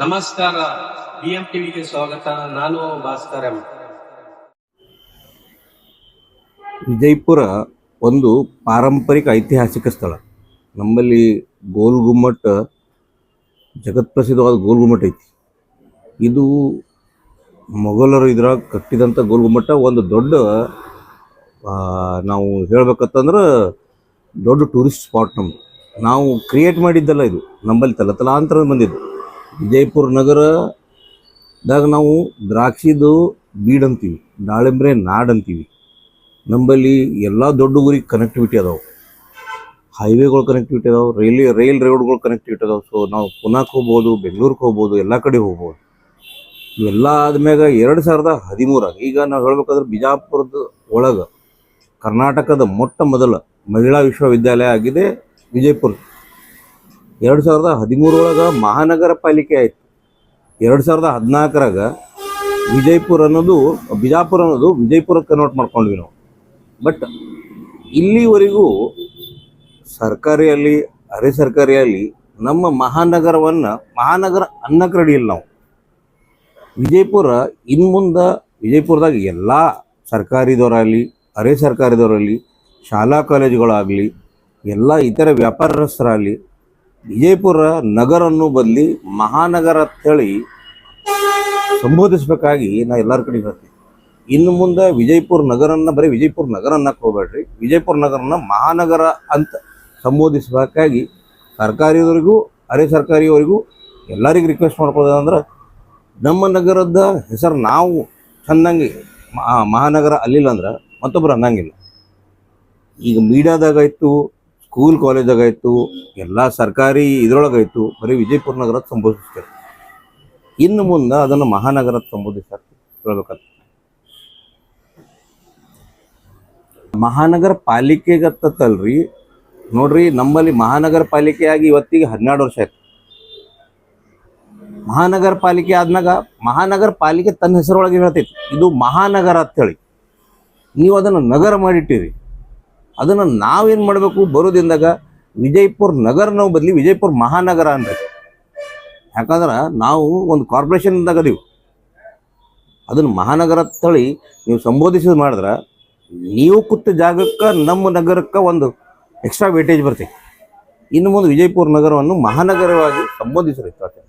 ನಮಸ್ಕಾರ. ಬಿಎಂ ಟಿವಿಗೆ ಸ್ವಾಗತ. ನಾನು ಭಾಸ್ಕರ್ ಎಂ. ವಿಜಯಪುರ ಒಂದು ಪಾರಂಪರಿಕ ಐತಿಹಾಸಿಕ ಸ್ಥಳ. ನಮ್ಮಲ್ಲಿ ಗೋಲ್ ಗುಮ್ಮಟ್, ಜಗತ್ಪ್ರಸಿದ್ಧವಾದ ಗೋಲ್ ಗುಮ್ಮಟ್ ಐತಿ. ಇದು ಮೊಘಲರು ಇದ್ರಾಗ ಕಟ್ಟಿದಂಥ ಗೋಲ್ ಗುಮ್ಮಟ ಒಂದು ದೊಡ್ಡ, ನಾವು ಹೇಳ್ಬೇಕಂತಂದ್ರೆ ದೊಡ್ಡ ಟೂರಿಸ್ಟ್ ಸ್ಪಾಟ್. ನಮ್ಮದು ನಾವು ಕ್ರಿಯೇಟ್ ಮಾಡಿದ್ದಲ್ಲ, ಇದು ನಮ್ಮಲ್ಲಿ ತಲತಲಾಂತರ ಬಂದಿದ್ದು. ವಿಜಯಪುರ ನಗರದಾಗ ನಾವು ದ್ರಾಕ್ಷಿದು ಬೀಡ್ ಅಂತೀವಿ, ದಾಳಿಂಬ್ರೆ ನಾಡ್ ಅಂತೀವಿ. ನಮ್ಮಲ್ಲಿ ಎಲ್ಲ ದೊಡ್ಡ ಊರಿಗೆ ಕನೆಕ್ಟಿವಿಟಿ ಅದಾವೆ, ಹೈವೇಗಳು ಕನೆಕ್ಟಿವಿಟಿ ಅದಾವೆ, ರೈಲ್ ರೋಡ್ಗಳು ಕನೆಕ್ಟಿವಿಟಿ ಅದಾವೆ. ಸೊ ನಾವು ಪುನಾಕ್ಕೆ ಹೋಗ್ಬೋದು, ಬೆಂಗಳೂರಿಗೆ ಹೋಗ್ಬೋದು, ಎಲ್ಲ ಕಡೆ ಹೋಗ್ಬೋದು. ಇವೆಲ್ಲ ಆದ್ಮ್ಯಾಗ 2013 ಈಗ ನಾವು ಹೇಳ್ಬೇಕಾದ್ರೆ ಬಿಜಾಪುರದ ಒಳಗೆ ಕರ್ನಾಟಕದ ಮೊಟ್ಟ ಮೊದಲ ಮಹಿಳಾ ವಿಶ್ವವಿದ್ಯಾಲಯ ಆಗಿದೆ ವಿಜಯಪುರ. 2013 ಒಳಗೆ ಮಹಾನಗರ ಪಾಲಿಕೆ ಆಯಿತು. 2014 ಬಿಜಾಪುರ ಅನ್ನೋದು ವಿಜಯಪುರಕ್ಕೆ ಕನ್ವರ್ಟ್ ಮಾಡ್ಕೊಂಡ್ವಿ ನಾವು. ಬಟ್ ಇಲ್ಲಿವರೆಗೂ ಸರ್ಕಾರಿಯಲ್ಲಿ ಅರೆ ಸರ್ಕಾರಿಯಲ್ಲಿ ನಮ್ಮ ಮಹಾನಗರ ಅನ್ನಕ್ಕೆ ರೆಡಿ ಇಲ್ಲ ನಾವು. ವಿಜಯಪುರ ಇನ್ನು ಮುಂದೆ ವಿಜಯಪುರದಾಗ ಎಲ್ಲ ಸರ್ಕಾರಿದವರಾಗಲಿ ಅರೆ ಸರ್ಕಾರಿದವರಲ್ಲಿ, ಶಾಲಾ ಕಾಲೇಜುಗಳಾಗಲಿ, ಎಲ್ಲ ಇತರ ವ್ಯಾಪಾರಸ್ಥರಾಗಲಿ ವಿಜಯಪುರ ನಗರ ಅನ್ನೋ ಬದಲಿ ಮಹಾನಗರ ಅಂತೇಳಿ ಸಂಬೋಧಿಸ್ಬೇಕಾಗಿ ನಾ ಎಲ್ಲರ ಕಡೆ ಹೇಳ್ತೀನಿ. ಇನ್ನು ಮುಂದೆ ವಿಜಯಪುರ ನಗರನ್ನ ಬರೀ ವಿಜಯಪುರ ನಗರ ಅನ್ನಕ್ಕೆ ಹೋಗ್ಬೇಡ್ರಿ, ವಿಜಯಪುರ ನಗರನ ಮಹಾನಗರ ಅಂತ ಸಂಬೋಧಿಸ್ಬೇಕಾಗಿ ಸರ್ಕಾರಿಯವರಿಗೂ ಅರೆ ಸರ್ಕಾರಿಯವರಿಗೂ ಎಲ್ಲರಿಗೂ ರಿಕ್ವೆಸ್ಟ್ ಮಾಡ್ಕೊಳ್ಳೋದಂದ್ರೆ, ನಮ್ಮ ನಗರದ ಹೆಸರು ನಾವು ಚೆನ್ನಾಗಿ ಮಹಾನಗರ ಅಲ್ಲಿಲ್ಲ ಅಂದ್ರೆ ಮತ್ತೊಬ್ಬರು ಅನ್ನಂಗಿಲ್ಲ. ಈಗ ಮೀಡಿಯಾದಾಗಾಯ್ತು, ಸ್ಕೂಲ್ ಕಾಲೇಜಾಗಾಯ್ತು, ಎಲ್ಲ ಸರ್ಕಾರಿ ಇದ್ರೊಳಗಾಯ್ತು ಬರೀ ವಿಜಯಪುರ ನಗರ ಸಂಬೋಧಿಸ್ತಾರೆ. ಇನ್ನು ಮುಂದೆ ಅದನ್ನು ಮಹಾನಗರ ಸಂಬೋಧಿಸ್ತಾರೆ ಹೇಳ್ಬೇಕಂತ. ಮಹಾನಗರ ಪಾಲಿಕೆಗತ್ತಲ್ರಿ ನೋಡ್ರಿ, ನಮ್ಮಲ್ಲಿ ಮಹಾನಗರ ಪಾಲಿಕೆಯಾಗಿ ಇವತ್ತಿಗೆ 12 ವರ್ಷ ಆಯ್ತು. ಮಹಾನಗರ ಪಾಲಿಕೆ ಆದ್ಮ್ಯಾಗ ಮಹಾನಗರ ಪಾಲಿಕೆ ತನ್ನ ಹೆಸರೊಳಗೆ ಹೇಳ್ತೈತಿ ಇದು ಮಹಾನಗರ ಅಂತೇಳಿ. ನೀವು ಅದನ್ನು ನಗರ ಮಾಡಿಟ್ಟಿರಿ. ಅದನ್ನು ನಾವೇನು ಮಾಡಬೇಕು, ಬರೋದಿಂದಾಗ ವಿಜಯಪುರ ನಗರ ನಾವು ಬದಲಿ ವಿಜಯಪುರ ಮಹಾನಗರ ಅನ್ಬೇಕು. ಯಾಕಂದ್ರೆ ನಾವು ಒಂದು ಕಾರ್ಪೊರೇಷನ್ದಾಗ ಅದೀವಿ. ಅದನ್ನು ಮಹಾನಗರ ಅಂತೇಳಿ ನೀವು ಸಂಬೋಧಿಸೋದು ಮಾಡಿದ್ರೆ ನೀವು ಕೂತ ಜಾಗಕ್ಕೆ ನಮ್ಮ ನಗರಕ್ಕೆ ಒಂದು ಎಕ್ಸ್ಟ್ರಾ ವೇಟೇಜ್ ಬರ್ತೈತಿ. ಇನ್ನು ಮುಂದೆ ವಿಜಯಪುರ ನಗರವನ್ನು ಮಹಾನಗರವಾಗಿ ಸಂಬೋಧಿಸಿರ್ತೈತೆ.